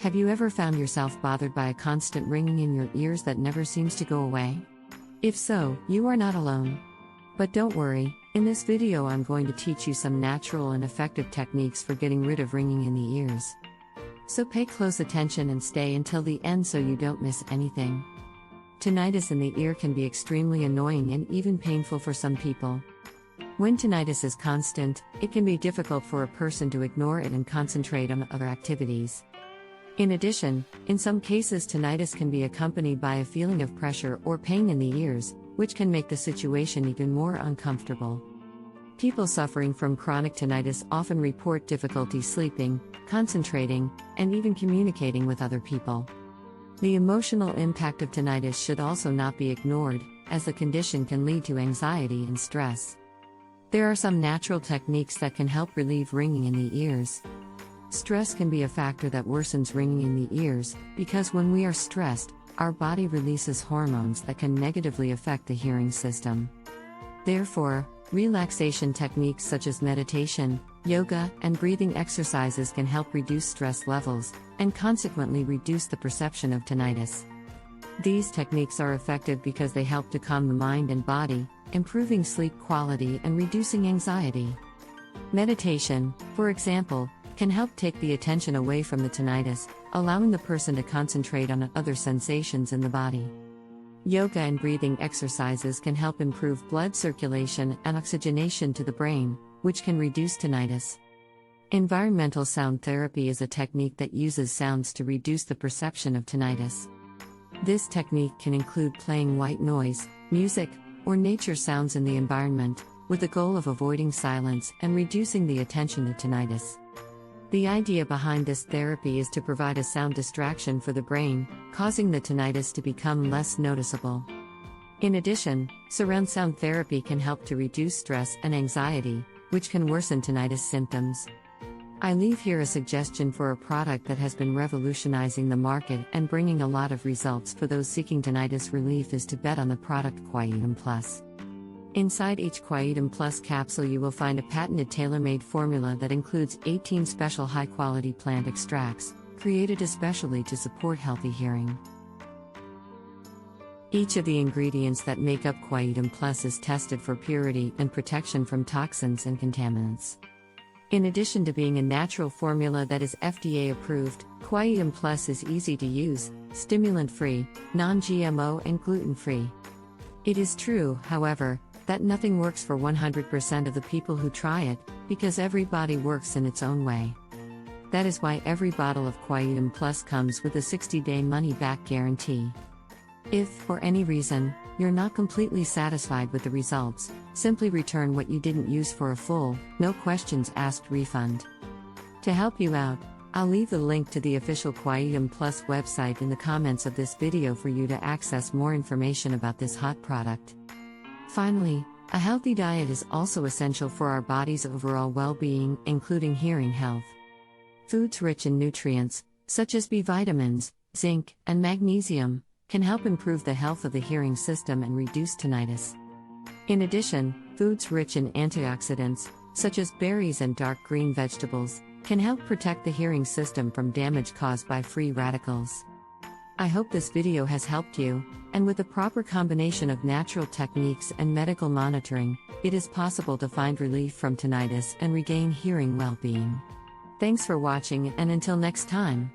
Have you ever found yourself bothered by a constant ringing in your ears that never seems to go away? If so, you are not alone. But don't worry, in this video I'm going to teach you some natural and effective techniques for getting rid of ringing in the ears. So pay close attention and stay until the end so you don't miss anything. Tinnitus in the ear can be extremely annoying and even painful for some people. When tinnitus is constant, it can be difficult for a person to ignore it and concentrate on other activities. In addition, in some cases tinnitus can be accompanied by a feeling of pressure or pain in the ears, which can make the situation even more uncomfortable. People suffering from chronic tinnitus often report difficulty sleeping, concentrating, and even communicating with other people. The emotional impact of tinnitus should also not be ignored, as the condition can lead to anxiety and stress. There are some natural techniques that can help relieve ringing in the ears. Stress can be a factor that worsens ringing in the ears, because when we are stressed, our body releases hormones that can negatively affect the hearing system. Therefore, relaxation techniques such as meditation, yoga, and breathing exercises can help reduce stress levels, and consequently reduce the perception of tinnitus. These techniques are effective because they help to calm the mind and body, improving sleep quality and reducing anxiety. Meditation, for example, can help take the attention away from the tinnitus, allowing the person to concentrate on other sensations in the body. Yoga and breathing exercises can help improve blood circulation and oxygenation to the brain, which can reduce tinnitus. Environmental sound therapy is a technique that uses sounds to reduce the perception of tinnitus. This technique can include playing white noise, music, or nature sounds in the environment, with the goal of avoiding silence and reducing the attention to tinnitus. The idea behind this therapy is to provide a sound distraction for the brain, causing the tinnitus to become less noticeable. In addition, surround sound therapy can help to reduce stress and anxiety, which can worsen tinnitus symptoms. I leave here a suggestion for a product that has been revolutionizing the market and bringing a lot of results for those seeking tinnitus relief is to bet on the product Quietum Plus. Inside each Quietum Plus capsule you will find a patented tailor-made formula that includes 18 special high-quality plant extracts, created especially to support healthy hearing. Each of the ingredients that make up Quietum Plus is tested for purity and protection from toxins and contaminants. In addition to being a natural formula that is FDA approved, Quietum Plus is easy to use, stimulant-free, non-GMO and gluten-free. It is true, however, that nothing works for 100% of the people who try it, because every body works in its own way. That is why every bottle of Quietum Plus comes with a 60-day money-back guarantee. If, for any reason, you're not completely satisfied with the results, simply return what you didn't use for a full, no questions asked refund. To help you out, I'll leave the link to the official Quietum Plus website in the comments of this video for you to access more information about this hot product. Finally, a healthy diet is also essential for our body's overall well-being, including hearing health. Foods rich in nutrients, such as B vitamins, zinc, and magnesium, can help improve the health of the hearing system and reduce tinnitus. In addition, foods rich in antioxidants, such as berries and dark green vegetables, can help protect the hearing system from damage caused by free radicals. I hope this video has helped you, and with the proper combination of natural techniques and medical monitoring, it is possible to find relief from tinnitus and regain hearing well-being. Thanks for watching, and until next time.